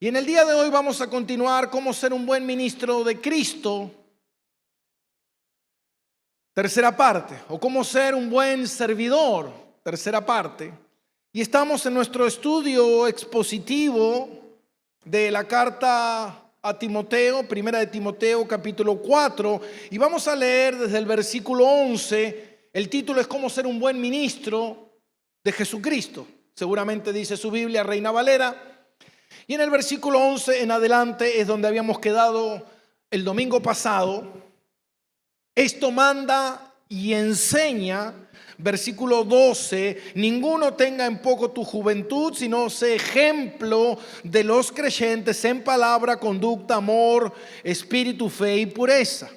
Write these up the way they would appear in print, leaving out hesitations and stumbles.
Y en el día de hoy vamos a continuar cómo ser un buen ministro de Cristo. Tercera parte, o cómo ser un buen servidor. Tercera parte. Y estamos en nuestro estudio expositivo de la carta a Timoteo, primera de Timoteo capítulo 4. Y vamos a leer desde el versículo 11. El título es cómo ser un buen ministro de Jesucristo. Seguramente dice su Biblia, Reina Valera. Y en el versículo 11 en adelante es donde habíamos quedado el domingo pasado. Esto manda y enseña, versículo 12, ninguno tenga en poco tu juventud, sino sé ejemplo de los creyentes en palabra, conducta, amor, espíritu, fe y pureza.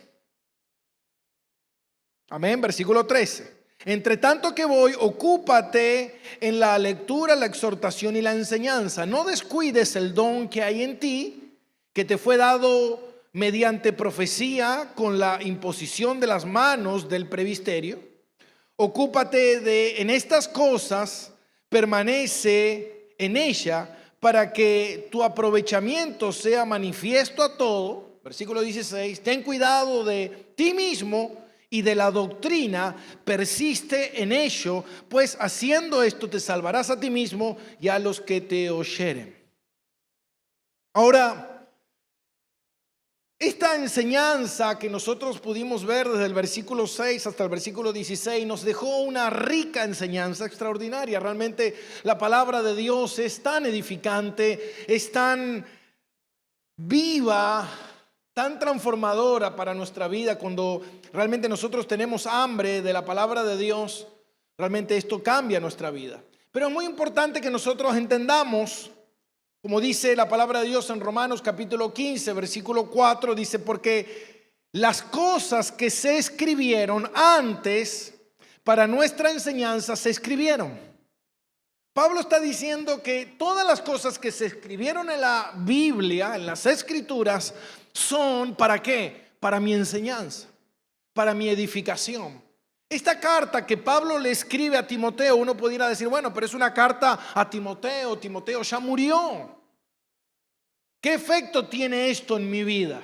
Amén, versículo 13. Entre tanto que voy, ocúpate en la lectura, la exhortación y la enseñanza. No descuides el don que hay en ti, que te fue dado mediante profecía con la imposición de las manos del presbiterio. Ocúpate en estas cosas, permanece en ella, para que tu aprovechamiento sea manifiesto a todo. Versículo 16, ten cuidado de ti mismo y de la doctrina, persiste en ello, pues haciendo esto te salvarás a ti mismo y a los que te oyeren. Ahora, esta enseñanza que nosotros pudimos ver desde el versículo 6 hasta el versículo 16 nos dejó una rica enseñanza extraordinaria. Realmente la palabra de Dios es tan edificante, es tan viva, tan transformadora para nuestra vida. Cuando realmente nosotros tenemos hambre de la palabra de Dios, realmente esto cambia nuestra vida. Pero es muy importante que nosotros entendamos, como dice la palabra de Dios en Romanos capítulo 15, versículo 4, dice, porque las cosas que se escribieron antes para nuestra enseñanza se escribieron. Pablo está diciendo que todas las cosas que se escribieron en la Biblia, en las Escrituras, son ¿para qué? Para mi enseñanza, para mi edificación. Esta carta que Pablo le escribe a Timoteo, uno pudiera decir, bueno, pero es una carta a Timoteo, Timoteo ya murió. ¿Qué efecto tiene esto en mi vida?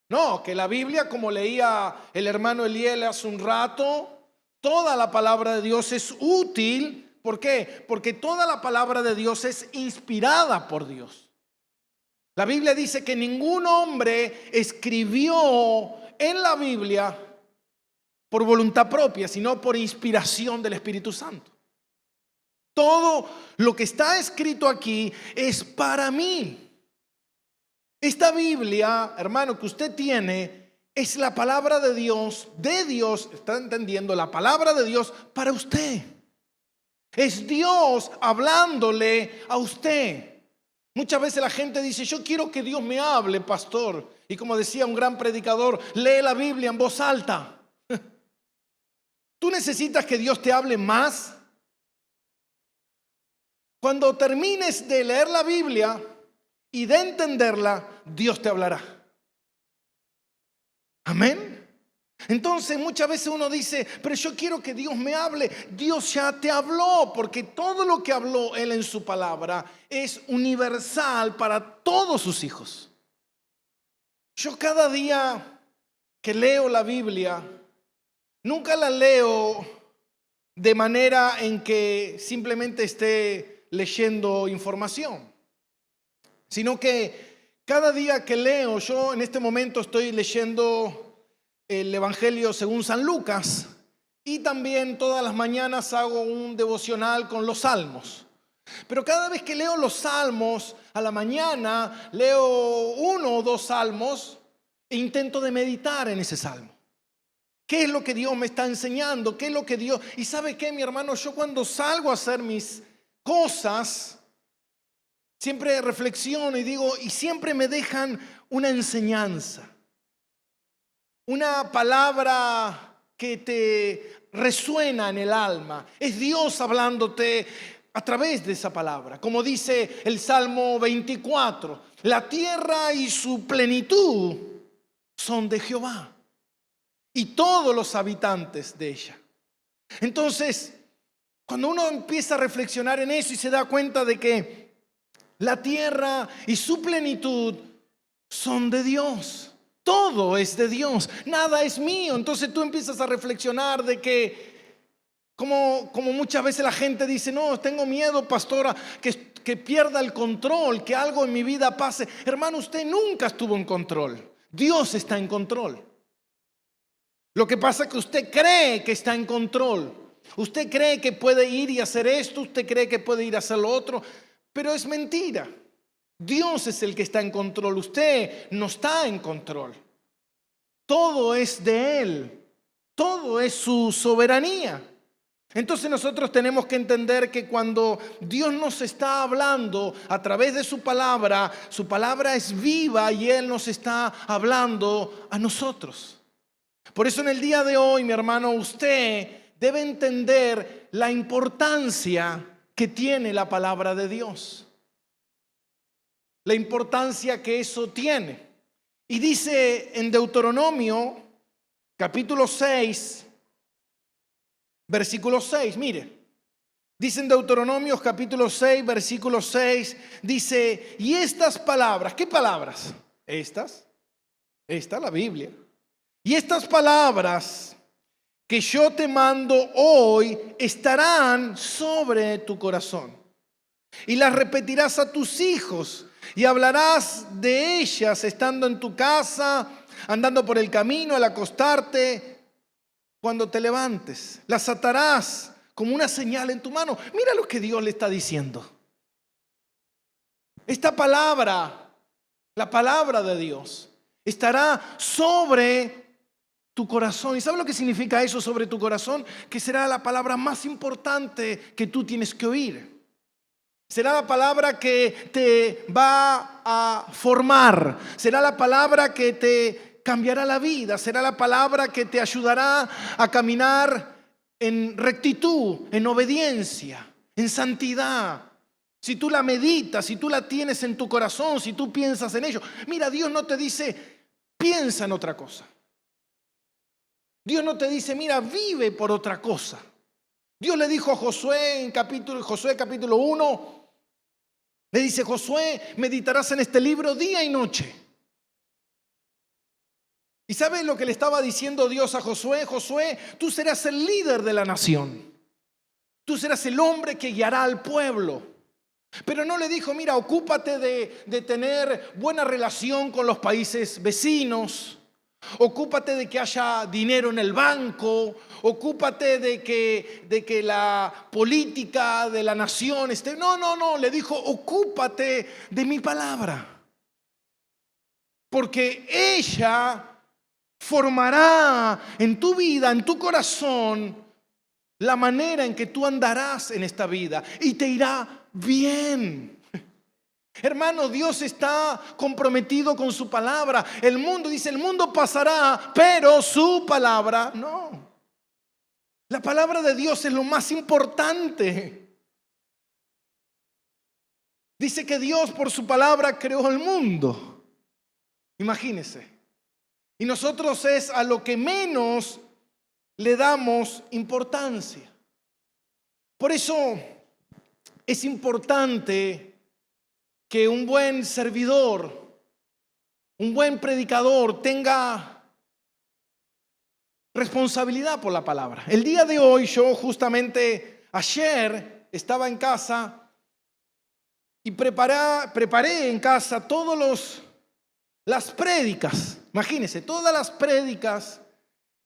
No, que la Biblia, como leía el hermano Eliel hace un rato, toda la palabra de Dios es útil. ¿Por qué? Porque toda la palabra de Dios es inspirada por Dios. La Biblia dice que ningún hombre escribió en la Biblia por voluntad propia, sino por inspiración del Espíritu Santo. Todo lo que está escrito aquí es para mí. Esta Biblia, hermano, que usted tiene, es la palabra de Dios, ¿está entendiendo? La palabra de Dios para usted. Es Dios hablándole a usted. Muchas veces la gente dice, yo quiero que Dios me hable, pastor. Y como decía un gran predicador, lee la Biblia en voz alta. ¿Tú necesitas que Dios te hable más? Cuando termines de leer la Biblia y de entenderla, Dios te hablará. Amén. Entonces muchas veces uno dice, pero yo quiero que Dios me hable. Dios ya te habló, porque todo lo que habló Él en su palabra es universal para todos sus hijos. Yo cada día que leo la Biblia, nunca la leo de manera en que simplemente esté leyendo información, sino que cada día que leo, yo en este momento estoy leyendo el Evangelio según San Lucas, y también todas las mañanas hago un devocional con los salmos. Pero cada vez que leo los salmos a la mañana, leo uno o dos salmos e intento de meditar en ese salmo. ¿Qué es lo que Dios me está enseñando? ¿Qué es lo que Dios? Y ¿sabe qué, mi hermano? Yo cuando salgo a hacer mis cosas, siempre reflexiono y digo, y siempre me dejan una enseñanza. Una palabra que te resuena en el alma. Es Dios hablándote a través de esa palabra. Como dice el Salmo 24, la tierra y su plenitud son de Jehová, y todos los habitantes de ella. Entonces, cuando uno empieza a reflexionar en eso y se da cuenta de que la tierra y su plenitud son de Dios. Todo es de Dios, nada es mío. Entonces tú empiezas a reflexionar de que, como muchas veces la gente dice, no, tengo miedo, pastora, que pierda el control, que algo en mi vida pase. Hermano, usted nunca estuvo en control. Dios está en control. Lo que pasa es que usted cree que está en control. Usted cree que puede ir y hacer esto, usted cree que puede ir a hacer lo otro, pero es mentira. Dios es el que está en control, usted no está en control. Todo es de Él, todo es su soberanía. Entonces nosotros tenemos que entender que cuando Dios nos está hablando a través de su palabra es viva y Él nos está hablando a nosotros. Por eso en el día de hoy, mi hermano, usted debe entender la importancia que tiene la palabra de Dios. La importancia que eso tiene. Y dice en Deuteronomio, capítulo 6, versículo 6, mire. Dice en Deuteronomio, capítulo 6, versículo 6, dice, y estas palabras, ¿qué palabras? Esta, la Biblia. Y estas palabras que yo te mando hoy estarán sobre tu corazón. Y las repetirás a tus hijos y hablarás de ellas estando en tu casa, andando por el camino, al acostarte, cuando te levantes. Las atarás como una señal en tu mano. Mira lo que Dios le está diciendo. Esta palabra, la palabra de Dios, estará sobre tu corazón. ¿Y sabe lo que significa eso, sobre tu corazón? Que será la palabra más importante que tú tienes que oír. Será la palabra que te va a formar. Será la palabra que te cambiará la vida. Será la palabra que te ayudará a caminar en rectitud, en obediencia, en santidad. Si tú la meditas, si tú la tienes en tu corazón, si tú piensas en ello. Mira, Dios no te dice, piensa en otra cosa. Dios no te dice, mira, vive por otra cosa. Dios le dijo a Josué en Josué capítulo 1, le dice, Josué, meditarás en este libro día y noche. ¿Y sabes lo que le estaba diciendo Dios a Josué? Josué, tú serás el líder de la nación. Tú serás el hombre que guiará al pueblo. Pero no le dijo, mira, ocúpate de tener buena relación con los países vecinos. Ocúpate de que haya dinero en el banco. Ocúpate de que la política de la nación esté. No, le dijo, ocúpate de mi palabra. Porque ella formará en tu vida, en tu corazón, la manera en que tú andarás en esta vida y te irá bien. Hermano, Dios está comprometido con su palabra. El mundo dice, el mundo pasará, pero su palabra no. La palabra de Dios es lo más importante. Dice que Dios por su palabra creó el mundo. Imagínese. Y nosotros es a lo que menos le damos importancia. Por eso es importante que un buen servidor, un buen predicador tenga responsabilidad por la palabra. El día de hoy, yo justamente ayer estaba en casa y preparé en casa las prédicas. Imagínense, todas las prédicas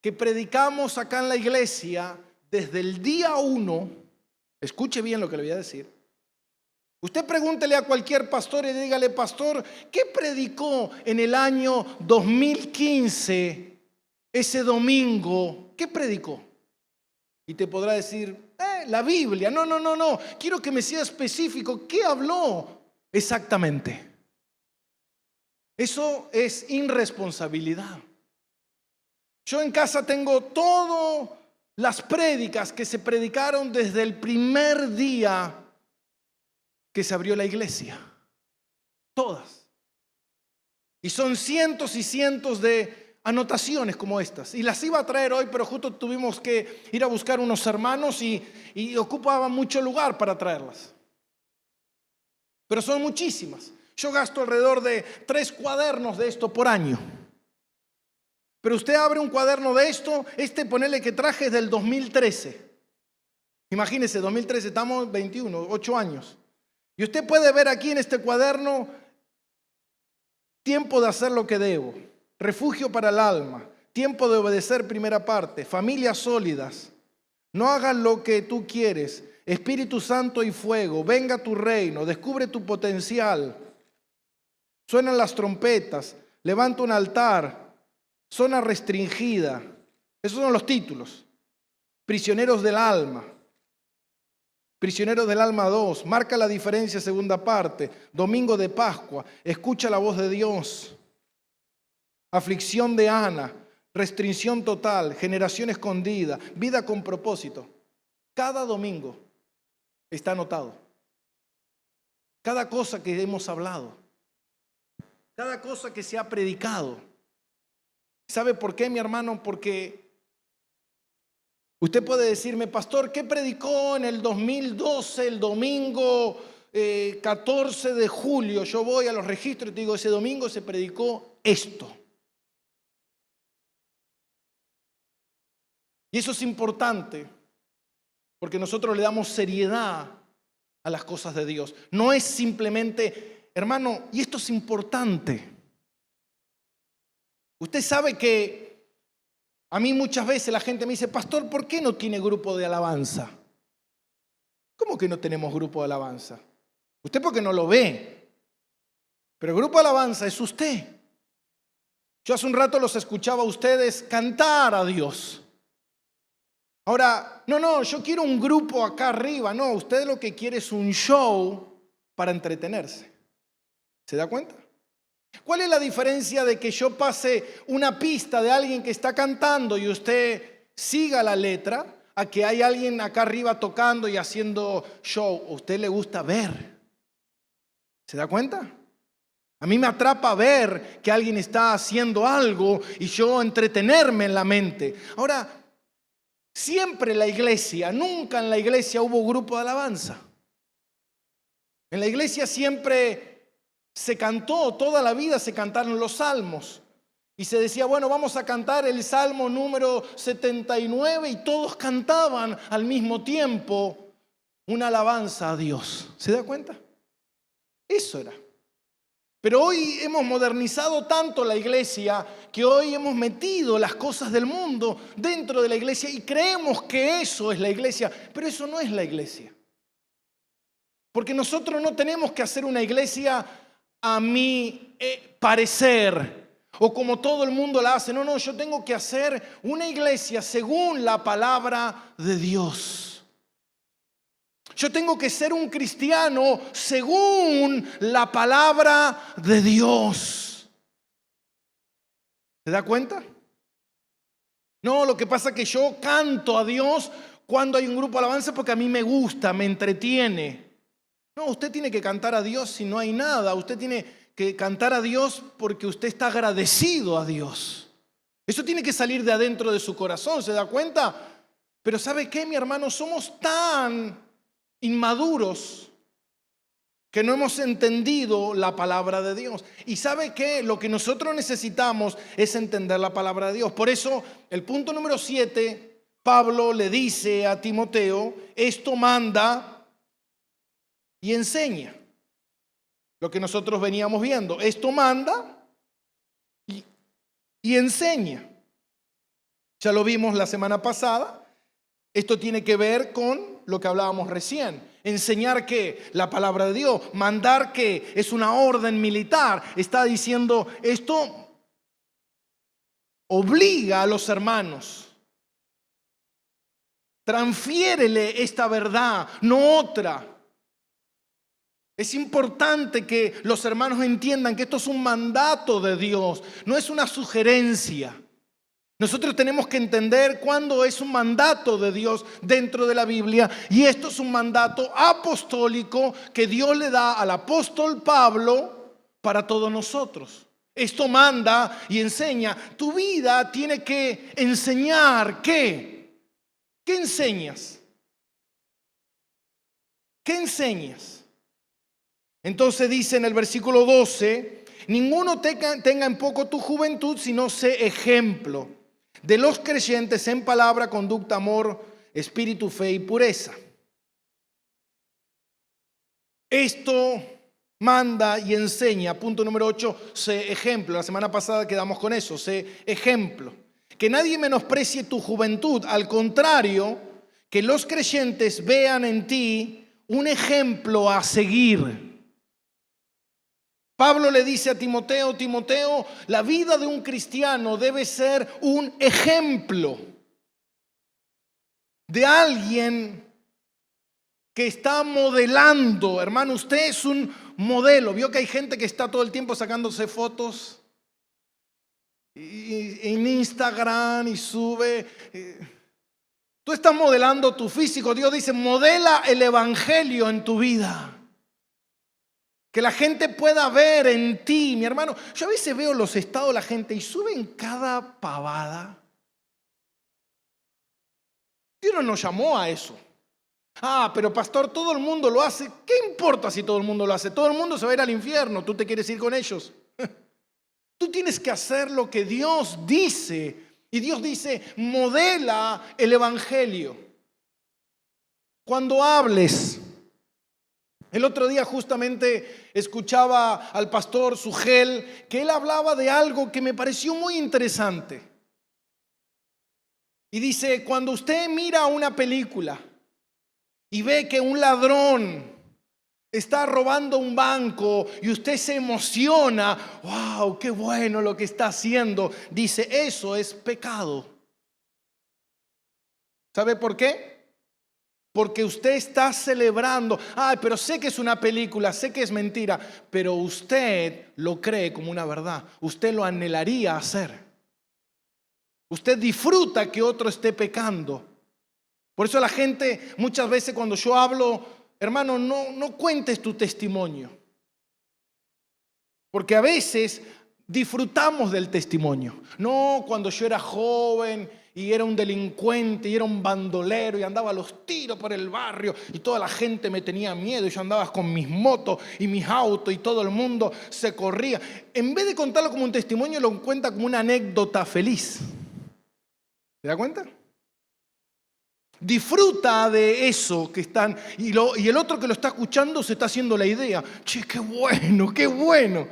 que predicamos acá en la iglesia desde el día 1. Escuche bien lo que le voy a decir. Usted pregúntele a cualquier pastor y dígale, pastor, ¿qué predicó en el año 2015 ese domingo? ¿Qué predicó? Y te podrá decir, la Biblia. No. Quiero que me sea específico. ¿Qué habló exactamente? Eso es irresponsabilidad. Yo en casa tengo todas las prédicas que se predicaron desde el primer día que se abrió la iglesia. Todas. Y son cientos y cientos de anotaciones como estas. Y las iba a traer hoy, pero justo tuvimos que ir a buscar unos hermanos y ocupaba mucho lugar para traerlas. pero son muchísimas. Yo gasto alrededor de 3 cuadernos de esto por año. Pero usted abre un cuaderno de esto, ponele que traje es del 2013. Imagínese, 2013, estamos 21, 8 años. Y usted puede ver aquí en este cuaderno: tiempo de hacer lo que debo, refugio para el alma, tiempo de obedecer, primera parte, familias sólidas, no hagas lo que tú quieres, Espíritu Santo y fuego, venga tu reino, descubre tu potencial, suenan las trompetas, levanta un altar, zona restringida. Esos son los títulos. Prisioneros del alma. Prisioneros del alma 2. Marca la diferencia, segunda parte. Domingo de Pascua. Escucha la voz de Dios. Aflicción de Ana. Restricción total. Generación escondida. Vida con propósito. Cada domingo está anotado. Cada cosa que hemos hablado. Cada cosa que se ha predicado. ¿Sabe por qué, mi hermano? Porque usted puede decirme: pastor, ¿qué predicó en el 2012, el domingo 14 de julio? Yo voy a los registros y te digo: ese domingo se predicó esto. Y eso es importante, porque nosotros le damos seriedad a las cosas de Dios. No es simplemente, hermano, y esto es importante. Usted sabe que a mí muchas veces la gente me dice: pastor, ¿por qué no tiene grupo de alabanza? ¿Cómo que no tenemos grupo de alabanza? Usted porque no lo ve. Pero el grupo de alabanza es usted. Yo hace un rato los escuchaba a ustedes cantar a Dios. Ahora, no, yo quiero un grupo acá arriba. No, usted lo que quiere es un show para entretenerse. ¿Se da cuenta? ¿Cuál es la diferencia de que yo pase una pista de alguien que está cantando y usted siga la letra, a que hay alguien acá arriba tocando y haciendo show? A usted le gusta ver. ¿Se da cuenta? A mí me atrapa ver que alguien está haciendo algo y yo entretenerme en la mente. Ahora, siempre en la iglesia, nunca en la iglesia hubo grupo de alabanza. En la iglesia siempre se cantó, toda la vida se cantaron los salmos. Y se decía: bueno, vamos a cantar el salmo número 79, y todos cantaban al mismo tiempo una alabanza a Dios. ¿Se da cuenta? Eso era. Pero hoy hemos modernizado tanto la iglesia que hoy hemos metido las cosas del mundo dentro de la iglesia y creemos que eso es la iglesia, pero eso no es la iglesia. Porque nosotros no tenemos que hacer una iglesia a mi parecer o como todo el mundo la hace. No, yo tengo que hacer una iglesia según la palabra de Dios. Yo tengo que ser un cristiano según la palabra de Dios. ¿Se da cuenta? No, lo que pasa es que yo canto a Dios cuando hay un grupo de alabanza porque a mí me gusta, me entretiene. No, usted tiene que cantar a Dios si no hay nada. Usted tiene que cantar a Dios porque usted está agradecido a Dios. Eso tiene que salir de adentro de su corazón, ¿se da cuenta? Pero ¿sabe qué, mi hermano? Somos tan inmaduros que no hemos entendido la palabra de Dios. Y ¿sabe qué? Lo que nosotros necesitamos es entender la palabra de Dios. Por eso, el punto número 7, Pablo le dice a Timoteo: esto manda y enseña. Lo que nosotros veníamos viendo. Esto manda y enseña. Ya lo vimos la semana pasada. Esto tiene que ver con lo que hablábamos recién. Enseñar que la palabra de Dios, mandar que es una orden militar. Está diciendo: esto obliga a los hermanos. Transfiérele esta verdad, no otra. Es importante que los hermanos entiendan que esto es un mandato de Dios, no es una sugerencia. Nosotros tenemos que entender cuándo es un mandato de Dios dentro de la Biblia, y esto es un mandato apostólico que Dios le da al apóstol Pablo para todos nosotros. Esto manda y enseña. Tu vida tiene que enseñar ¿qué? ¿Qué enseñas? ¿Qué enseñas? Entonces dice en el versículo 12, ninguno tenga en poco tu juventud, sino sé ejemplo de los creyentes en palabra, conducta, amor, espíritu, fe y pureza. Esto manda y enseña, punto número 8, sé ejemplo. La semana pasada quedamos con eso, sé ejemplo. Que nadie menosprecie tu juventud, al contrario, que los creyentes vean en ti un ejemplo a seguir. Pablo le dice a Timoteo, Timoteo, la vida de un cristiano debe ser un ejemplo de alguien que está modelando. Hermano, usted es un modelo. Vio que hay gente que está todo el tiempo sacándose fotos en Instagram y sube. Tú estás modelando tu físico. Dios dice, modela el evangelio en tu vida. Que la gente pueda ver en ti, mi hermano. Yo a veces veo los estados de la gente y suben cada pavada. Dios no nos llamó a eso. Pero pastor, todo el mundo lo hace. ¿Qué importa si todo el mundo lo hace? Todo el mundo se va a ir al infierno. ¿Tú te quieres ir con ellos? Tú tienes que hacer lo que Dios dice. Y Dios dice, modela el evangelio. Cuando hables. El otro día justamente escuchaba al pastor Sugel que él hablaba de algo que me pareció muy interesante. Y dice, cuando usted mira una película y ve que un ladrón está robando un banco y usted se emociona, wow, qué bueno lo que está haciendo, dice, eso es pecado. ¿Sabe por qué? Porque usted está celebrando, pero sé que es una película, sé que es mentira, pero usted lo cree como una verdad. Usted lo anhelaría hacer. Usted disfruta que otro esté pecando. Por eso la gente, muchas veces cuando yo hablo, hermano, no cuentes tu testimonio. Porque a veces disfrutamos del testimonio. No, cuando yo era joven y era un delincuente y era un bandolero y andaba a los tiros por el barrio y toda la gente me tenía miedo y yo andaba con mis motos y mis autos y todo el mundo se corría. En vez de contarlo como un testimonio, lo cuenta como una anécdota feliz. ¿Se da cuenta? Disfruta de eso que están y el otro que lo está escuchando se está haciendo la idea. Che, qué bueno, qué bueno.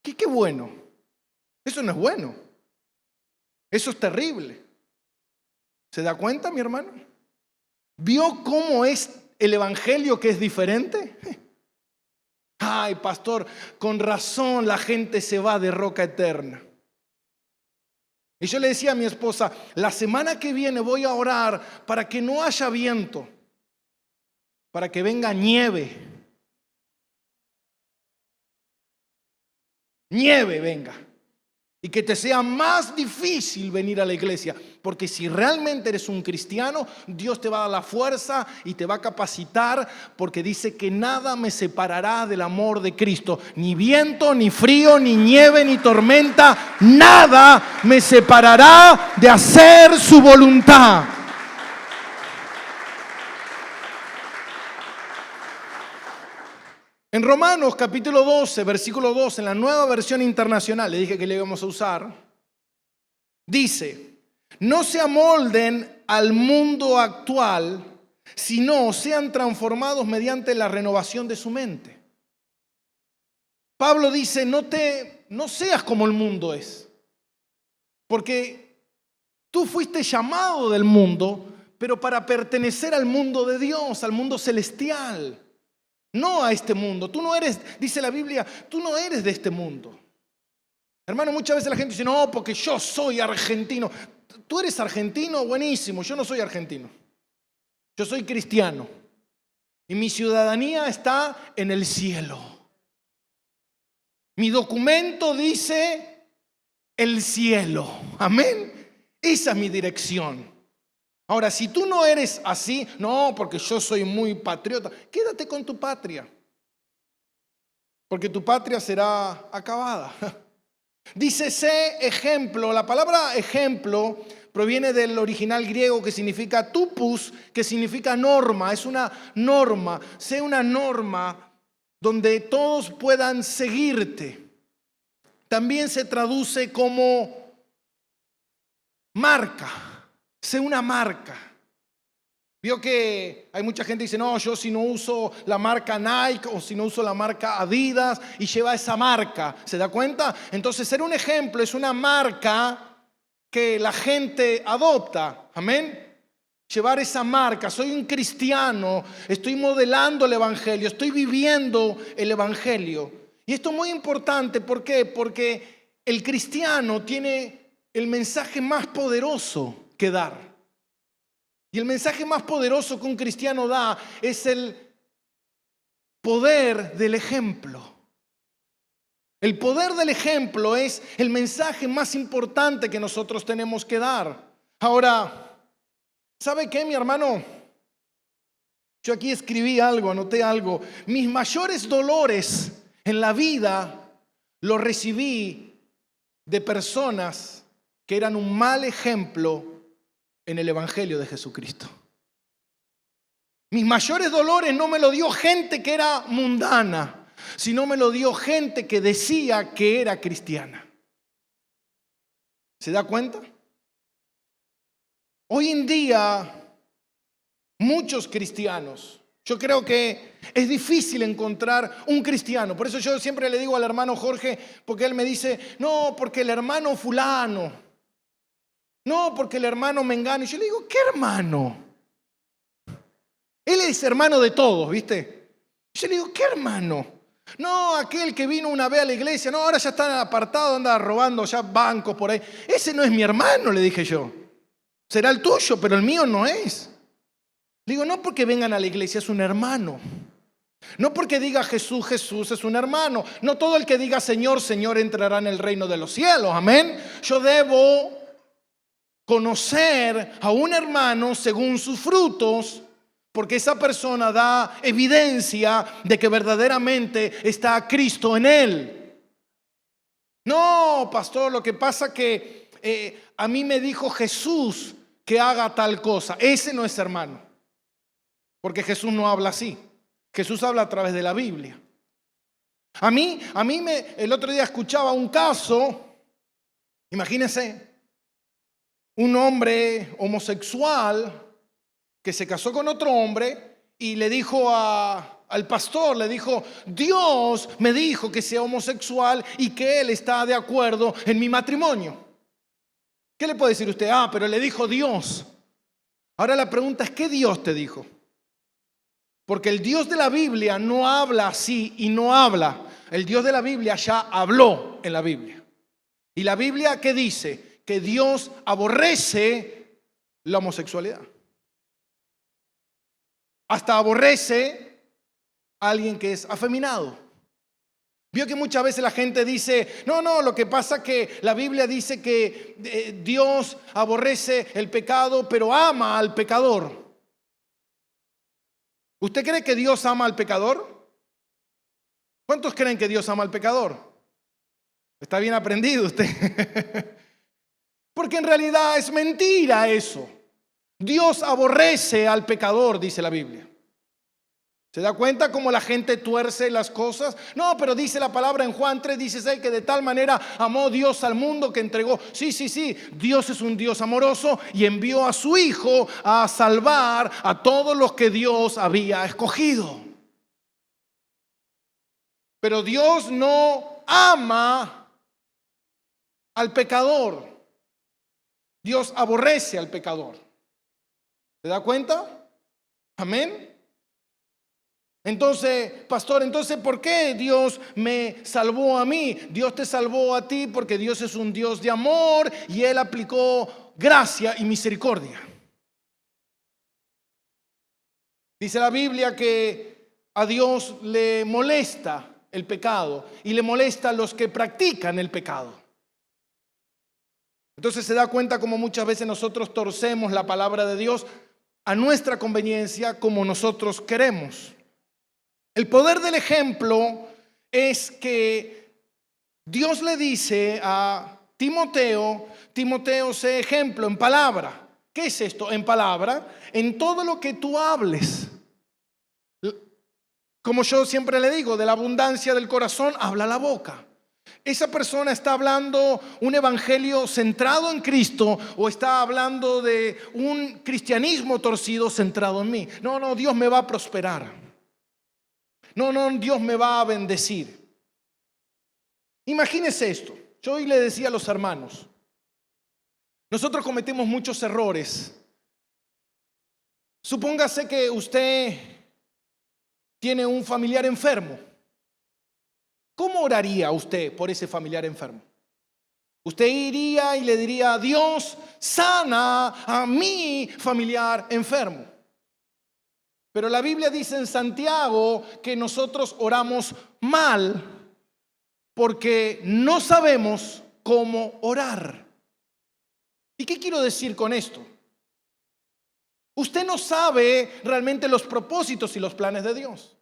¿Qué bueno? Eso no es bueno. Eso es terrible. ¿Se da cuenta, mi hermano? ¿Vio cómo es el evangelio que es diferente? Ay, pastor, con razón la gente se va de Roca Eterna. Y yo le decía a mi esposa, la semana que viene voy a orar para que no haya viento, para que venga nieve. Nieve venga. Y que te sea más difícil venir a la iglesia. Porque si realmente eres un cristiano, Dios te va a dar la fuerza y te va a capacitar. Porque dice que nada me separará del amor de Cristo. Ni viento, ni frío, ni nieve, ni tormenta. Nada me separará de hacer su voluntad. En Romanos capítulo 12, versículo 2, en la Nueva Versión Internacional, le dije que le íbamos a usar, dice, no se amolden al mundo actual, sino sean transformados mediante la renovación de su mente. Pablo dice, no seas como el mundo es, porque tú fuiste llamado del mundo, pero para pertenecer al mundo de Dios, al mundo celestial. No a este mundo. Tú no eres, dice la Biblia, tú no eres de este mundo. Hermano, muchas veces la gente dice, no, porque yo soy argentino. Tú eres argentino, buenísimo. Yo no soy argentino. Yo soy cristiano. Y mi ciudadanía está en el cielo. Mi documento dice el cielo. Amén. Esa es mi dirección. Ahora, si tú no eres así, no, porque yo soy muy patriota, quédate con tu patria. Porque tu patria será acabada. Dice, sé ejemplo. La palabra ejemplo proviene del original griego que significa tupus, que significa norma. Es una norma. Sé una norma donde todos puedan seguirte. También se traduce como marca. Sé una marca. Vio que hay mucha gente que dice, no, yo si no uso la marca Nike o si no uso la marca Adidas, y lleva esa marca. ¿Se da cuenta? Entonces ser un ejemplo es una marca que la gente adopta. Amén. Llevar esa marca, soy un cristiano, estoy modelando el evangelio, estoy viviendo el evangelio. Y esto es muy importante, ¿por qué? Porque el cristiano tiene el mensaje más poderoso que dar. Y el mensaje más poderoso que un cristiano da es el poder del ejemplo. El poder del ejemplo es el mensaje más importante que nosotros tenemos que dar. Ahora, ¿sabe qué, mi hermano? Yo aquí escribí algo, anoté algo. Mis mayores dolores en la vida los recibí de personas que eran un mal ejemplo en el Evangelio de Jesucristo. Mis mayores dolores no me lo dio gente que era mundana, sino me lo dio gente que decía que era cristiana. ¿Se da cuenta? Hoy en día, muchos cristianos, yo creo que es difícil encontrar un cristiano. Por eso yo siempre le digo al hermano Jorge, porque él me dice, no, porque el hermano fulano, no, porque el hermano mengano. Y yo le digo, ¿qué hermano? Él es hermano de todos, ¿viste? Yo le digo, ¿qué hermano? No, aquel que vino una vez a la iglesia, no, ahora ya está apartado, anda robando ya bancos por ahí. Ese no es mi hermano, le dije yo. Será el tuyo, pero el mío no es. Le digo, no porque vengan a la iglesia, es un hermano. No porque diga Jesús, Jesús es un hermano. No todo el que diga Señor, Señor entrará en el reino de los cielos. Amén. Yo debo conocer a un hermano según sus frutos, porque esa persona da evidencia de que verdaderamente está Cristo en él. No, pastor, lo que pasa que a mí me dijo Jesús que haga tal cosa. Ese no es hermano, porque Jesús no habla así. Jesús habla a través de la Biblia. El otro día escuchaba un caso, imagínense, un hombre homosexual que se casó con otro hombre y le dijo al pastor, le dijo, Dios me dijo que sea homosexual y que él está de acuerdo en mi matrimonio. ¿Qué le puede decir usted? Pero le dijo Dios. Ahora la pregunta es, ¿qué Dios te dijo? Porque el Dios de la Biblia no habla así y no habla. El Dios de la Biblia ya habló en la Biblia. ¿Y la Biblia qué dice? Que Dios aborrece la homosexualidad. Hasta aborrece a alguien que es afeminado. Vio que muchas veces la gente dice, no, lo que pasa es que la Biblia dice que Dios aborrece el pecado, pero ama al pecador. ¿Usted cree que Dios ama al pecador? ¿Cuántos creen que Dios ama al pecador? Está bien aprendido usted. Porque en realidad es mentira eso. Dios aborrece al pecador, dice la Biblia. ¿Se da cuenta cómo la gente tuerce las cosas? No, pero dice la palabra en Juan 3:16 que de tal manera amó Dios al mundo que entregó. Sí, Dios es un Dios amoroso y envió a su Hijo a salvar a todos los que Dios había escogido. Pero Dios no ama al pecador. Dios aborrece al pecador. ¿Se da cuenta? Amén. Entonces, pastor, ¿por qué Dios me salvó a mí? Dios te salvó a ti porque Dios es un Dios de amor y Él aplicó gracia y misericordia. Dice la Biblia que a Dios le molesta el pecado y le molesta a los que practican el pecado. Entonces se da cuenta como muchas veces nosotros torcemos la palabra de Dios a nuestra conveniencia como nosotros queremos. El poder del ejemplo es que Dios le dice a Timoteo, sé ejemplo en palabra. ¿Qué es esto? En palabra, en todo lo que tú hables. Como yo siempre le digo, de la abundancia del corazón habla la boca. ¿Esa persona está hablando un evangelio centrado en Cristo o está hablando de un cristianismo torcido centrado en mí? No, Dios me va a prosperar. No, Dios me va a bendecir. Imagínese esto. Yo hoy le decía a los hermanos, nosotros cometemos muchos errores. Supóngase que usted tiene un familiar enfermo. ¿Cómo oraría usted por ese familiar enfermo? Usted iría y le diría: Dios, sana a mi familiar enfermo. Pero la Biblia dice en Santiago que nosotros oramos mal porque no sabemos cómo orar. ¿Y qué quiero decir con esto? Usted no sabe realmente los propósitos y los planes de Dios.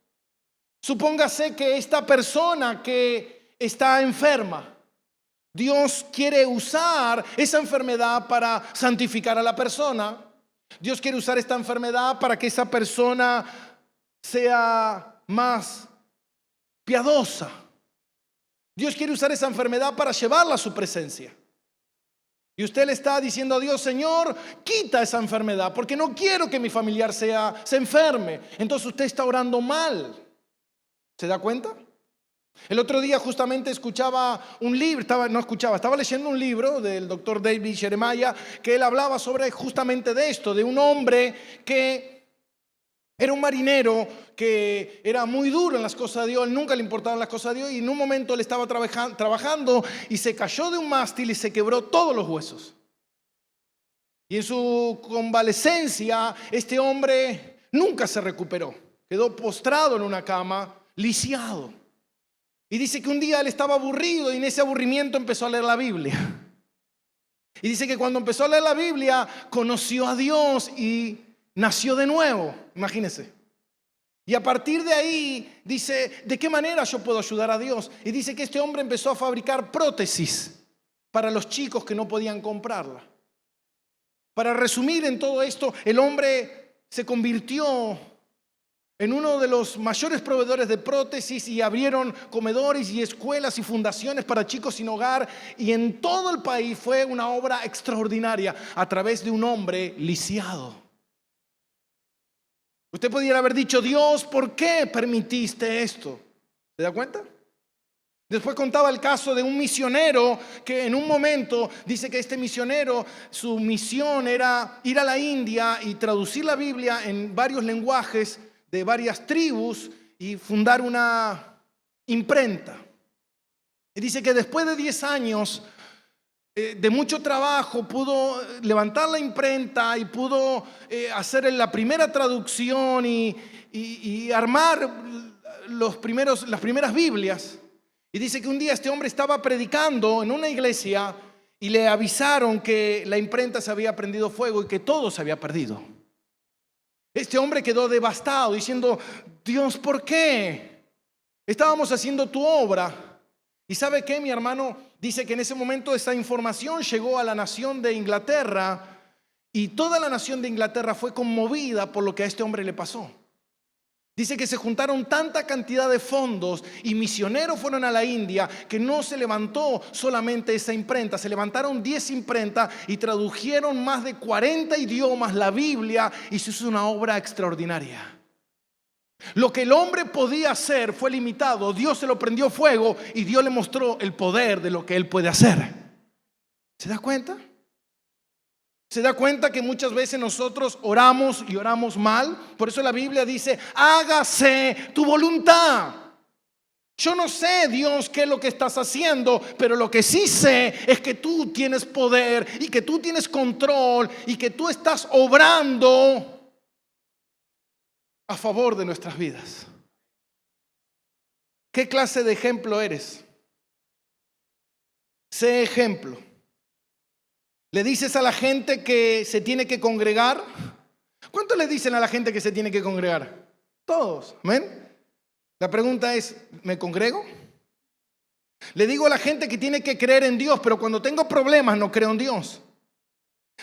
Supóngase que esta persona que está enferma, Dios quiere usar esa enfermedad para santificar a la persona. Dios quiere usar esta enfermedad para que esa persona sea más piadosa. Dios quiere usar esa enfermedad para llevarla a su presencia. Y usted le está diciendo a Dios: Señor, quita esa enfermedad porque no quiero que mi familiar se enferme. Entonces usted está orando mal. ¿Se da cuenta? El otro día justamente estaba leyendo un libro del doctor David Jeremiah, que él hablaba sobre justamente de esto, de un hombre que era un marinero que era muy duro en las cosas de Dios. Él nunca le importaban las cosas de Dios, y en un momento él estaba trabajando y se cayó de un mástil y se quebró todos los huesos. Y en su convalecencia este hombre nunca se recuperó, quedó postrado en una cama, lisiado. Y dice que un día él estaba aburrido y en ese aburrimiento empezó a leer la Biblia. Y dice que cuando empezó a leer la Biblia conoció a Dios y nació de nuevo. Imagínense. Y a partir de ahí dice: ¿de qué manera yo puedo ayudar a Dios? Y dice que este hombre empezó a fabricar prótesis para los chicos que no podían comprarla. Para resumir en todo esto, el hombre se convirtió en uno de los mayores proveedores de prótesis, y abrieron comedores y escuelas y fundaciones para chicos sin hogar, y en todo el país fue una obra extraordinaria a través de un hombre lisiado. Usted pudiera haber dicho: Dios, ¿por qué permitiste esto? ¿Se da cuenta? Después contaba el caso de un misionero que en un momento dice que este misionero, su misión era ir a la India y traducir la Biblia en varios lenguajes de varias tribus y fundar una imprenta. Y dice que después de 10 años de mucho trabajo pudo levantar la imprenta y pudo hacer la primera traducción y armar las primeras Biblias. Y dice que un día este hombre estaba predicando en una iglesia y le avisaron que la imprenta se había prendido fuego y que todo se había perdido. Este hombre quedó devastado diciendo: Dios, ¿por qué? Estábamos haciendo tu obra. ¿Y sabe qué, mi hermano? Dice que en ese momento esa información llegó a la nación de Inglaterra, y toda la nación de Inglaterra fue conmovida por lo que a este hombre le pasó. Dice que se juntaron tanta cantidad de fondos y misioneros fueron a la India que no se levantó solamente esa imprenta, se levantaron 10 imprentas y tradujeron más de 40 idiomas la Biblia, y se hizo una obra extraordinaria. Lo que el hombre podía hacer fue limitado. Dios se lo prendió fuego y Dios le mostró el poder de lo que él puede hacer. ¿Se da cuenta? ¿Se da cuenta que muchas veces nosotros oramos y oramos mal? Por eso la Biblia dice: hágase tu voluntad. Yo no sé, Dios, qué es lo que estás haciendo, pero lo que sí sé es que tú tienes poder y que tú tienes control y que tú estás obrando a favor de nuestras vidas. ¿Qué clase de ejemplo eres? Sé ejemplo. ¿Le dices a la gente que se tiene que congregar? ¿Cuánto le dicen a la gente que se tiene que congregar? Todos, ¿amén? La pregunta es: ¿me congrego? Le digo a la gente que tiene que creer en Dios, pero cuando tengo problemas no creo en Dios.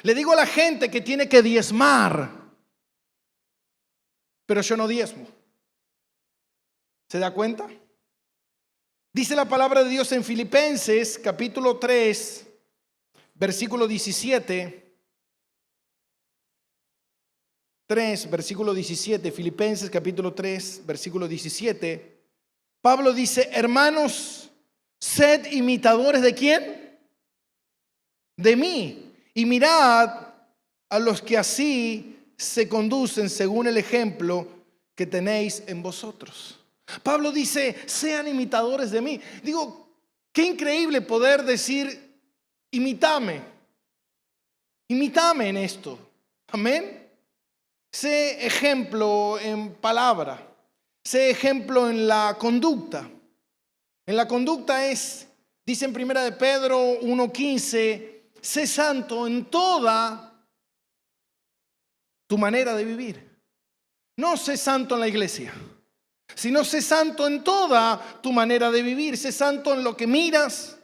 Le digo a la gente que tiene que diezmar, pero yo no diezmo. ¿Se da cuenta? Dice la palabra de Dios en Filipenses capítulo 3, versículo 17. 3, versículo 17, Filipenses capítulo 3, versículo 17. Pablo dice: hermanos, sed imitadores ¿de quién? De mí. Y mirad a los que así se conducen según el ejemplo que tenéis en vosotros. Pablo dice: sean imitadores de mí. Digo, qué increíble poder decir: imítame en esto. Amén. Sé ejemplo en palabra, sé ejemplo en la conducta. En la conducta dice en primera de Pedro 1:15, sé santo en toda tu manera de vivir. No sé santo en la iglesia, sino sé santo en toda tu manera de vivir. Sé santo en lo que miras,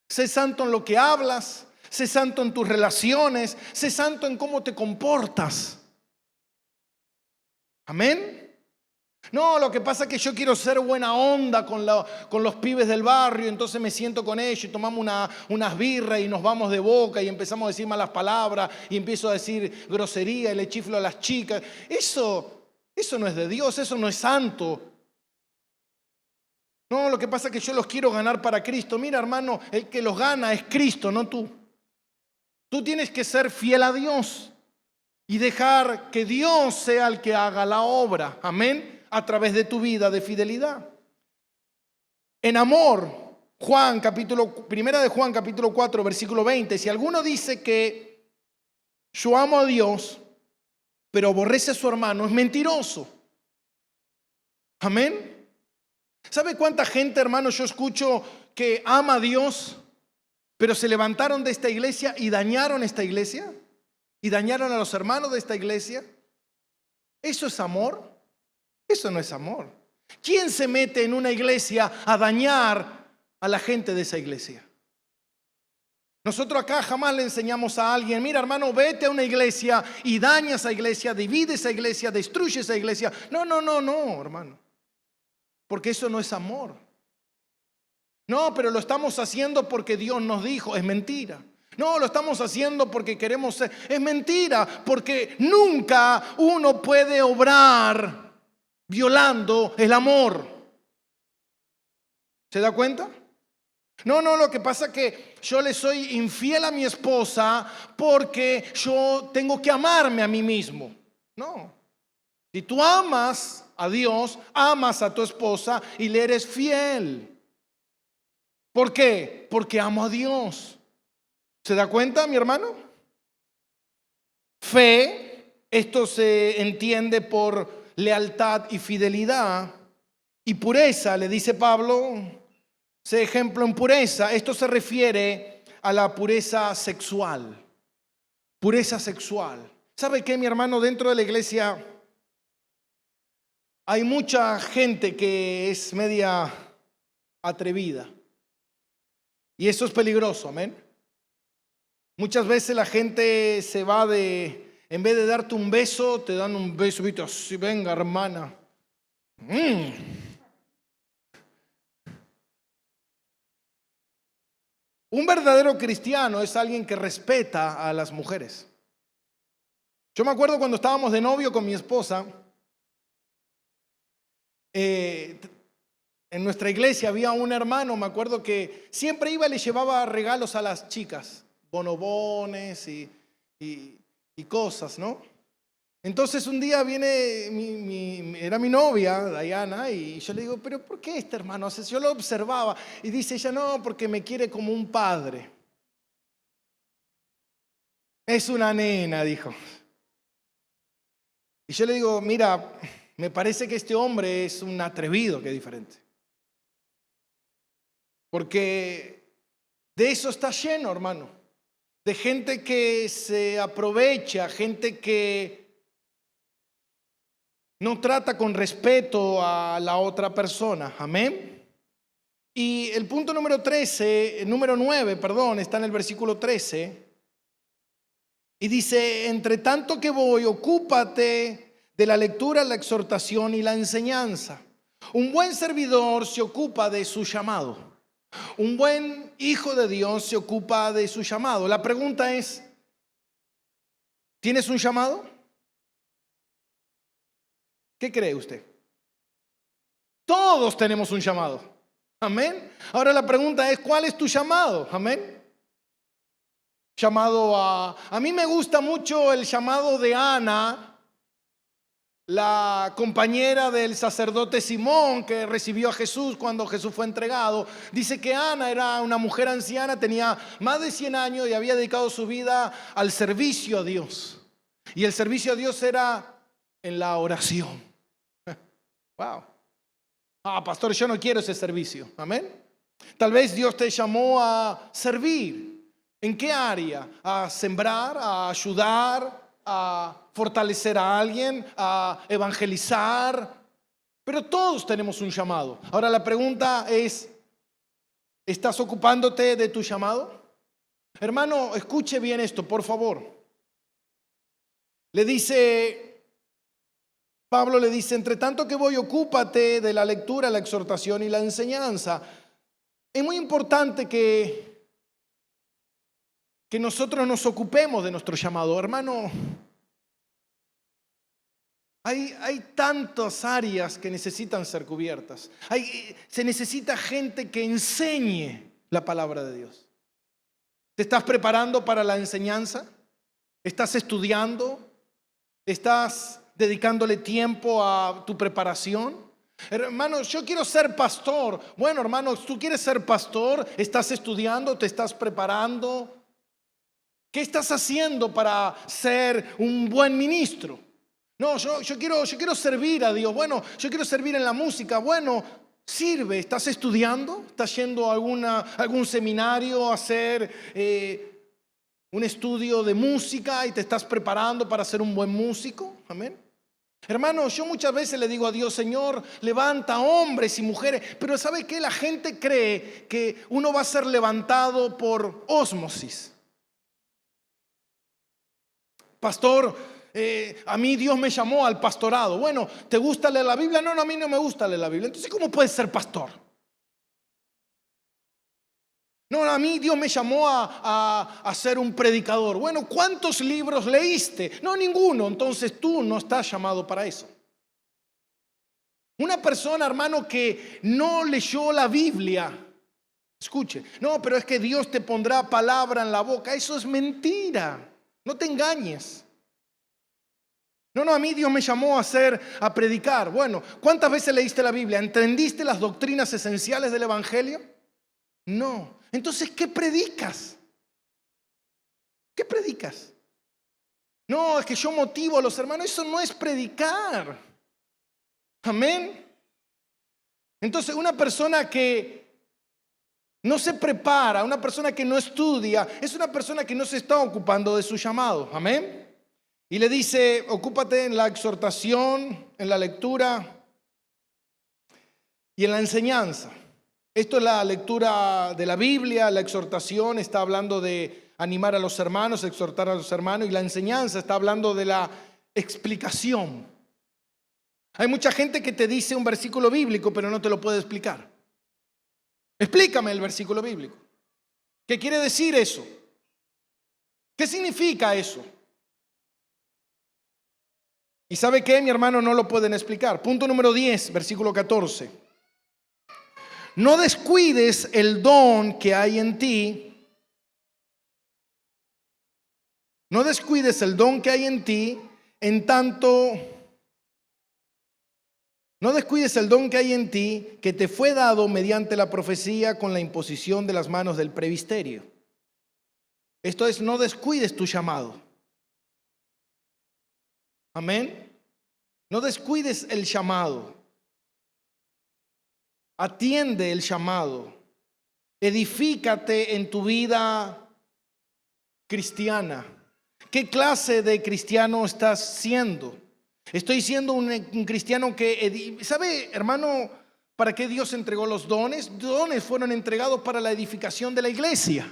sé santo en lo que hablas, sé santo en tus relaciones, sé santo en cómo te comportas. Amén. No, lo que pasa es que yo quiero ser buena onda con los pibes del barrio, entonces me siento con ellos y tomamos unas birras y nos vamos de boca y empezamos a decir malas palabras y empiezo a decir grosería y le chiflo a las chicas. Eso no es de Dios, eso no es santo. No, lo que pasa es que yo los quiero ganar para Cristo. Mira, hermano, el que los gana es Cristo, no tú. Tú tienes que ser fiel a Dios y dejar que Dios sea el que haga la obra. Amén. A través de tu vida de fidelidad. En amor, primera de Juan capítulo 4, versículo 20. Si alguno dice que yo amo a Dios, pero aborrece a su hermano, es mentiroso. Amén. ¿Sabe cuánta gente, hermano, yo escucho que ama a Dios, pero se levantaron de esta iglesia y dañaron esta iglesia? ¿Y dañaron a los hermanos de esta iglesia? ¿Eso es amor? Eso no es amor. ¿Quién se mete en una iglesia a dañar a la gente de esa iglesia? Nosotros acá jamás le enseñamos a alguien: mira, hermano, vete a una iglesia y daña esa iglesia, divide esa iglesia, destruye esa iglesia. No, hermano. Porque eso no es amor. No, pero lo estamos haciendo porque Dios nos dijo. Es mentira. No, lo estamos haciendo porque queremos ser. Es mentira, porque nunca uno puede obrar violando el amor. ¿Se da cuenta? No, lo que pasa es que yo le soy infiel a mi esposa porque yo tengo que amarme a mí mismo. No. Si tú amas a Dios, amas a tu esposa y le eres fiel. ¿Por qué? Porque amo a Dios. ¿Se da cuenta, mi hermano? Fe, esto se entiende por lealtad y fidelidad. Y pureza, le dice Pablo, sé ejemplo en pureza. Esto se refiere a la pureza sexual. Pureza sexual. ¿Sabe qué, mi hermano? Dentro de la iglesia hay mucha gente que es media atrevida. Y eso es peligroso, amén. Muchas veces la gente se va en vez de darte un beso, te dan un beso, ¿viste? Así, venga, hermana. Un verdadero cristiano es alguien que respeta a las mujeres. Yo me acuerdo cuando estábamos de novio con mi esposa, en nuestra iglesia había un hermano, me acuerdo que siempre iba y le llevaba regalos a las chicas, bonobones y cosas, ¿no? Entonces un día viene, era mi novia, Diana, y yo le digo: pero ¿por qué este hermano hace eso? Yo lo observaba y dice ella: no, porque me quiere como un padre. Es una nena, dijo. Y yo le digo: mira, me parece que este hombre es un atrevido, que es diferente. Porque de eso está lleno, hermano. De gente que se aprovecha, gente que no trata con respeto a la otra persona. Amén. Y el punto número 9, está en el versículo 13. Y dice: entre tanto que voy, ocúpate de la lectura, la exhortación y la enseñanza. Un buen servidor se ocupa de su llamado. Un buen hijo de Dios se ocupa de su llamado. La pregunta es, ¿tienes un llamado? ¿Qué cree usted? Todos tenemos un llamado. Amén. Ahora la pregunta es, ¿cuál es tu llamado? Amén. A mí me gusta mucho el llamado de Ana, la compañera del sacerdote Simón que recibió a Jesús cuando Jesús fue entregado. Dice que Ana era una mujer anciana, tenía más de 100 años y había dedicado su vida al servicio a Dios. Y el servicio a Dios era en la oración. Wow. Pastor, yo no quiero ese servicio. Amén. Tal vez Dios te llamó a servir. ¿En qué área? A sembrar, a ayudar, a fortalecer a alguien, a evangelizar. Pero todos tenemos un llamado. Ahora la pregunta es, ¿estás ocupándote de tu llamado? Hermano, escuche bien esto, por favor. Pablo le dice, entre tanto que voy, ocúpate de la lectura, la exhortación y la enseñanza. Es muy importante que nosotros nos ocupemos de nuestro llamado. Hermano, hay tantas áreas que necesitan ser cubiertas. Se necesita gente que enseñe la palabra de Dios. ¿Te estás preparando para la enseñanza? ¿Estás estudiando? ¿Estás dedicándole tiempo a tu preparación? Hermano, yo quiero ser pastor. Bueno, hermano, tú quieres ser pastor, estás estudiando, te estás preparando. ¿Qué estás haciendo para ser un buen ministro? No, yo quiero servir a Dios. Bueno, yo quiero servir en la música. Bueno, sirve. ¿Estás estudiando? ¿Estás yendo a algún seminario a hacer un estudio de música y te estás preparando para ser un buen músico? Amén. Hermano, yo muchas veces le digo a Dios, Señor, levanta hombres y mujeres. Pero ¿sabe qué? La gente cree que uno va a ser levantado por ósmosis. Pastor, a mí Dios me llamó al pastorado. Bueno, ¿te gusta leer la Biblia? No, a mí no me gusta leer la Biblia. Entonces, ¿cómo puedes ser pastor? No, a mí Dios me llamó a ser un predicador. Bueno, ¿cuántos libros leíste? No, ninguno. Entonces tú no estás llamado para eso. Una persona, hermano, que no leyó la Biblia, escuche, no, pero es que Dios te pondrá palabra en la boca. Eso es mentira. No te engañes. No, a mí Dios me llamó a predicar. Bueno, ¿cuántas veces leíste la Biblia? ¿Entendiste las doctrinas esenciales del Evangelio? No. Entonces, ¿qué predicas? ¿Qué predicas? No, es que yo motivo a los hermanos. Eso no es predicar. Amén. Entonces, una persona que no se prepara, una persona que no estudia, es una persona que no se está ocupando de su llamado. Amén. Y le dice, ocúpate en la exhortación, en la lectura y en la enseñanza. Esto es la lectura de la Biblia, la exhortación está hablando de animar a los hermanos, exhortar a los hermanos, y la enseñanza está hablando de la explicación. Hay mucha gente que te dice un versículo bíblico, pero no te lo puede explicar. Explícame el versículo bíblico. ¿Qué quiere decir eso? ¿Qué significa eso? ¿Y sabe qué, mi hermano? No lo pueden explicar. Punto número 10, versículo 14. No descuides el don que hay en ti. No descuides el don que hay en ti, en tanto... No descuides el don que hay en ti, que te fue dado mediante la profecía con la imposición de las manos del presbiterio. Esto es, no descuides tu llamado. Amén. No descuides el llamado. Atiende el llamado. Edifícate en tu vida cristiana. ¿Qué clase de cristiano estás siendo? Estoy siendo un cristiano que, ¿sabe, hermano, para qué Dios entregó los dones? Dones fueron entregados para la edificación de la iglesia.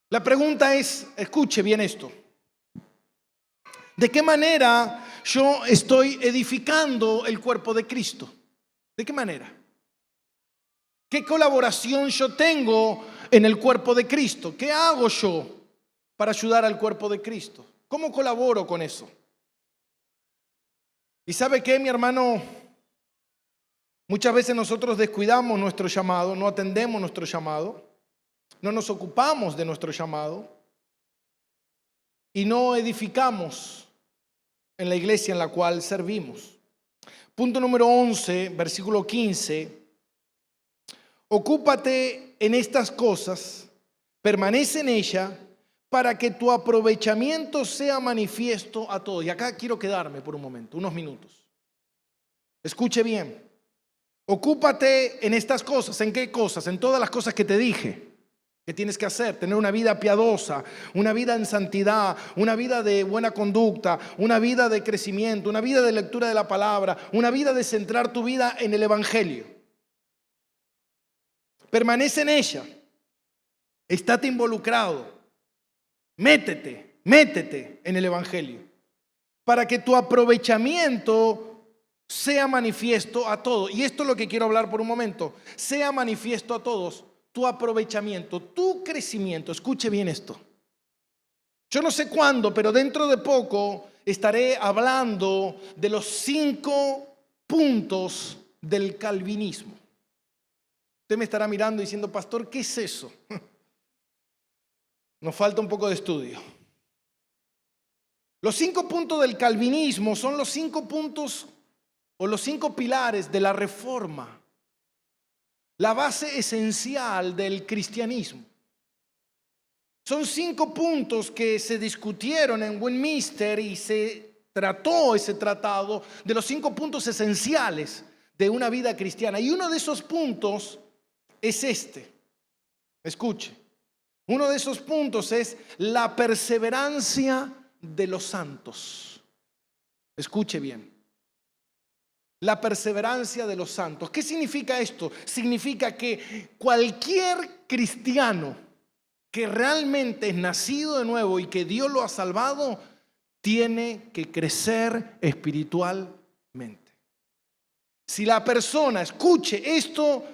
La pregunta es, escuche bien esto. ¿De qué manera yo estoy edificando el cuerpo de Cristo? ¿De qué manera? ¿Qué colaboración yo tengo en el cuerpo de Cristo? ¿Qué hago yo para ayudar al cuerpo de Cristo? ¿Cómo colaboro con eso? ¿Y sabe qué, mi hermano? Muchas veces nosotros descuidamos nuestro llamado, no atendemos nuestro llamado, no nos ocupamos de nuestro llamado y no edificamos en la iglesia en la cual servimos. Punto número 11, versículo 15. Ocúpate en estas cosas, permanece en ella, para que tu aprovechamiento sea manifiesto a todos. Y acá quiero quedarme por un momento, unos minutos. Escuche bien. Ocúpate en estas cosas. ¿En qué cosas? En todas las cosas que te dije que tienes que hacer. Tener una vida piadosa, una vida en santidad, una vida de buena conducta, una vida de crecimiento, una vida de lectura de la palabra, una vida de centrar tu vida en el evangelio. Permanece en ella. Estate involucrado. Métete en el evangelio. Para que tu aprovechamiento sea manifiesto a todos. Y esto es lo que quiero hablar por un momento. Sea manifiesto a todos tu aprovechamiento, tu crecimiento. Escuche bien esto. Yo no sé cuándo, pero dentro de poco estaré hablando de los 5 puntos del calvinismo. Usted me estará mirando diciendo, pastor, ¿qué es eso? Nos falta un poco de estudio. Los 5 puntos del calvinismo son los 5 puntos o los 5 pilares de la reforma, la base esencial del cristianismo. Son 5 puntos que se discutieron en Westminster y se trató ese tratado de los 5 puntos esenciales de una vida cristiana. Y uno de esos puntos es este. Escuche. Uno de esos puntos es la perseverancia de los santos. Escuche bien. La perseverancia de los santos. ¿Qué significa esto? Significa que cualquier cristiano que realmente es nacido de nuevo y que Dios lo ha salvado, tiene que crecer espiritualmente. Si la persona, escuche, esto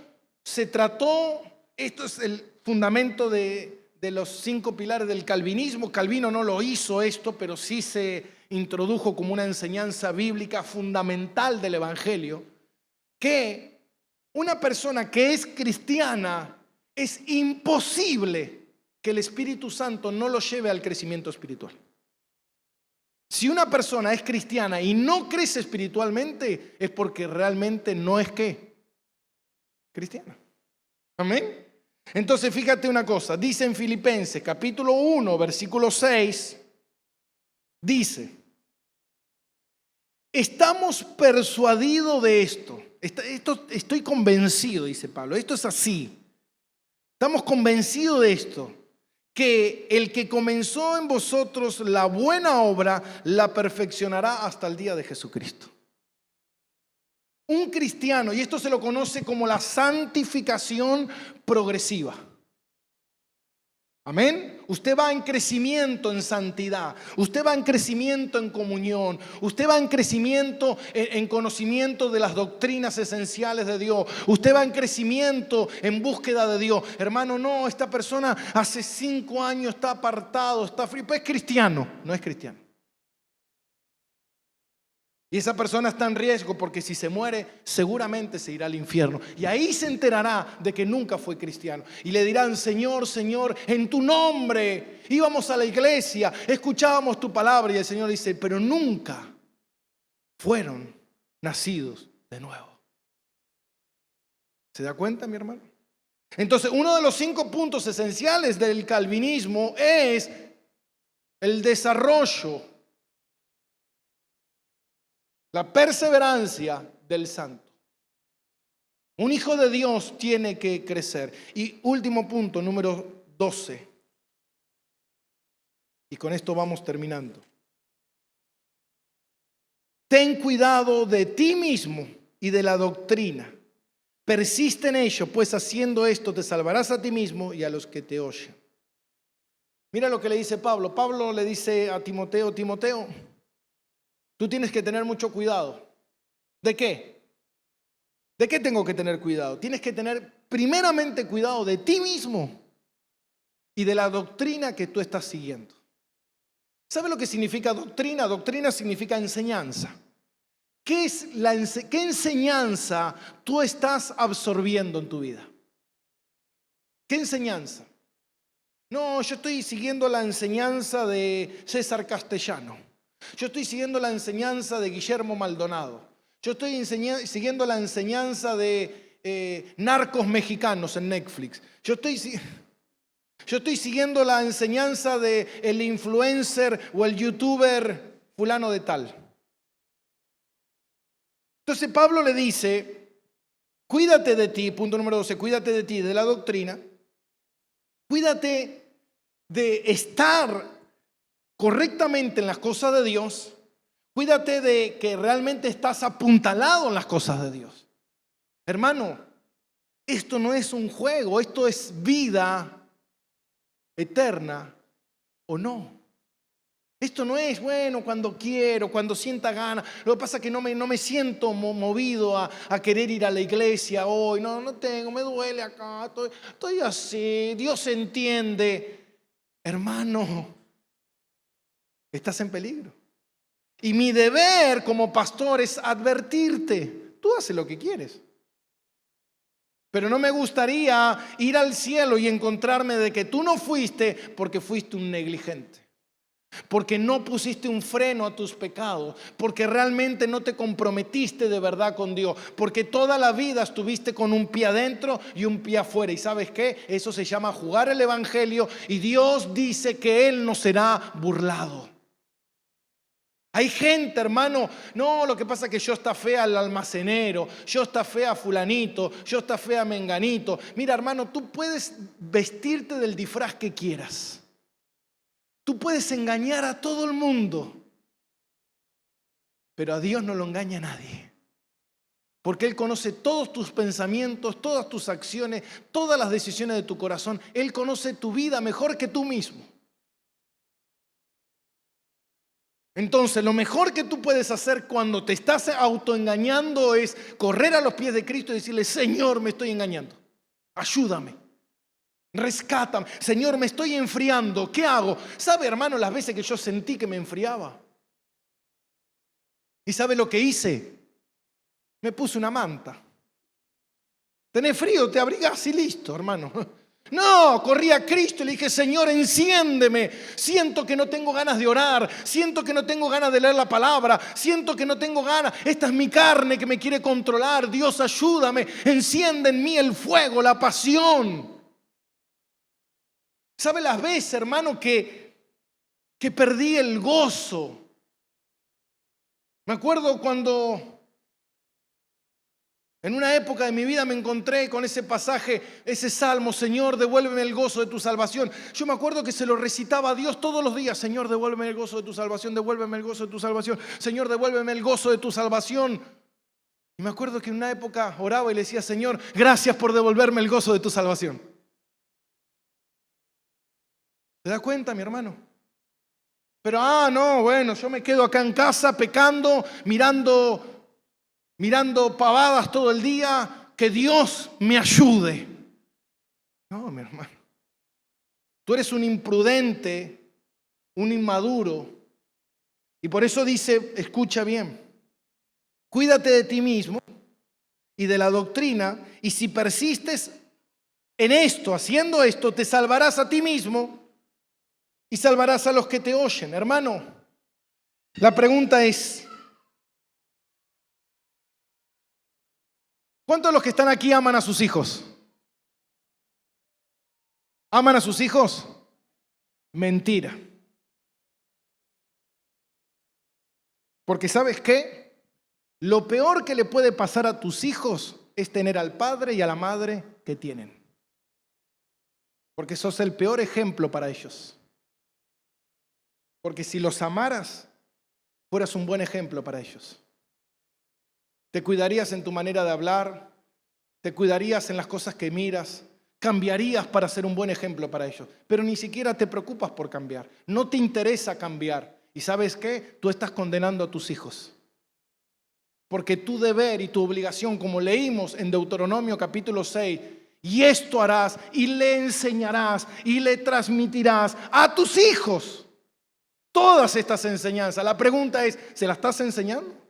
se trató, esto es el fundamento de los 5 pilares del calvinismo. Calvino no lo hizo esto, pero sí se introdujo como una enseñanza bíblica fundamental del evangelio, que una persona que es cristiana es imposible que el Espíritu Santo no lo lleve al crecimiento espiritual. Si una persona es cristiana y no crece espiritualmente, es porque realmente no es ¿qué? Cristiana. Amén. Entonces fíjate una cosa, dice en Filipenses capítulo 1 versículo 6, dice, estamos persuadidos de esto, estoy convencido, dice Pablo, esto es así, estamos convencidos de esto, que el que comenzó en vosotros la buena obra, la perfeccionará hasta el día de Jesucristo. Un cristiano, y esto se lo conoce como la santificación progresiva. Amén. Usted va en crecimiento en santidad. Usted va en crecimiento en comunión. Usted va en crecimiento en conocimiento de las doctrinas esenciales de Dios. Usted va en crecimiento en búsqueda de Dios. Hermano, no, esta persona hace 5 años está apartado, está frío, pues es cristiano. No es cristiano. Y esa persona está en riesgo porque si se muere, seguramente se irá al infierno. Y ahí se enterará de que nunca fue cristiano. Y le dirán, Señor, Señor, en tu nombre íbamos a la iglesia, escuchábamos tu palabra. Y el Señor dice, pero nunca fueron nacidos de nuevo. ¿Se da cuenta, mi hermano? Entonces, uno de los 5 puntos esenciales del calvinismo es el desarrollo, la perseverancia del santo. Un hijo de Dios tiene que crecer. Y último punto, número 12. Y con esto vamos terminando. Ten cuidado de ti mismo y de la doctrina. Persiste en ello, pues haciendo esto te salvarás a ti mismo y a los que te oyen. Mira lo que le dice Pablo. Pablo le dice a Timoteo, Timoteo, tú tienes que tener mucho cuidado. ¿De qué? ¿De qué tengo que tener cuidado? Tienes que tener primeramente cuidado de ti mismo y de la doctrina que tú estás siguiendo. ¿Sabe lo que significa doctrina? Doctrina significa enseñanza. ¿Qué enseñanza tú estás absorbiendo en tu vida? ¿Qué enseñanza? No, yo estoy siguiendo la enseñanza de César Castellano. Yo estoy siguiendo la enseñanza de Guillermo Maldonado. Yo estoy siguiendo la enseñanza de narcos mexicanos en Netflix. Yo estoy siguiendo la enseñanza del influencer o el youtuber fulano de tal. Entonces Pablo le dice, cuídate de ti, punto número 12, cuídate de ti, de la doctrina. Cuídate de estar correctamente en las cosas de Dios. Cuídate de que realmente estás apuntalado en las cosas de Dios. Hermano, esto no es un juego, esto es vida eterna o no. Esto no es, bueno, cuando quiero, cuando sienta ganas. Lo que pasa es que no me siento movido a querer ir a la iglesia hoy. No tengo, me duele acá, estoy así, Dios entiende. Hermano, estás en peligro. Y mi deber como pastor es advertirte. Tú haces lo que quieres. Pero no me gustaría ir al cielo y encontrarme de que tú no fuiste porque fuiste un negligente. Porque no pusiste un freno a tus pecados, porque realmente no te comprometiste de verdad con Dios, porque toda la vida estuviste con un pie adentro y un pie afuera. ¿Y sabes qué? Eso se llama jugar el evangelio, y Dios dice que Él no será burlado. Hay gente, hermano, no, lo que pasa es que yo está fea al almacenero, yo está fea fulanito, yo está fea menganito. Mira, hermano, tú puedes vestirte del disfraz que quieras. Tú puedes engañar a todo el mundo, pero a Dios no lo engaña nadie. Porque Él conoce todos tus pensamientos, todas tus acciones, todas las decisiones de tu corazón. Él conoce tu vida mejor que tú mismo. Entonces, lo mejor que tú puedes hacer cuando te estás autoengañando es correr a los pies de Cristo y decirle, Señor, me estoy engañando. Ayúdame. Rescátame. Señor, me estoy enfriando. ¿Qué hago? ¿Sabe, hermano, las veces que yo sentí que me enfriaba? ¿Y sabe lo que hice? Me puse una manta. ¿Tenés frío? Te abrigás y listo, hermano. No, corrí a Cristo y le dije, Señor, enciéndeme. Siento que no tengo ganas de orar. Siento que no tengo ganas de leer la palabra. Siento que no tengo ganas. Esta es mi carne que me quiere controlar. Dios, ayúdame. Enciende en mí el fuego, la pasión. ¿Sabe las veces, hermano, que perdí el gozo? Me acuerdo cuando en una época de mi vida me encontré con ese pasaje, ese salmo, Señor, devuélveme el gozo de tu salvación. Yo me acuerdo que se lo recitaba a Dios todos los días. Señor, devuélveme el gozo de tu salvación, devuélveme el gozo de tu salvación. Señor, devuélveme el gozo de tu salvación. Y me acuerdo que en una época oraba y le decía, Señor, gracias por devolverme el gozo de tu salvación. ¿Se da cuenta, mi hermano? Pero, no, bueno, yo me quedo acá en casa pecando, mirando pavadas todo el día, que Dios me ayude. No, mi hermano. Tú eres un imprudente, un inmaduro. Y por eso dice, escucha bien, cuídate de ti mismo y de la doctrina, y si persistes en esto, haciendo esto, te salvarás a ti mismo y salvarás a los que te oyen. Hermano, la pregunta es, ¿cuántos de los que están aquí aman a sus hijos? ¿Aman a sus hijos? Mentira. Porque ¿sabes qué? Lo peor que le puede pasar a tus hijos es tener al padre y a la madre que tienen. Porque sos el peor ejemplo para ellos. Porque si los amaras, fueras un buen ejemplo para ellos. Te cuidarías en tu manera de hablar, te cuidarías en las cosas que miras, cambiarías para ser un buen ejemplo para ellos. Pero ni siquiera te preocupas por cambiar. No te interesa cambiar. ¿Y sabes qué? Tú estás condenando a tus hijos. Porque tu deber y tu obligación, como leímos en Deuteronomio capítulo 6, y esto harás y le enseñarás y le transmitirás a tus hijos todas estas enseñanzas. La pregunta es, ¿se las estás enseñando?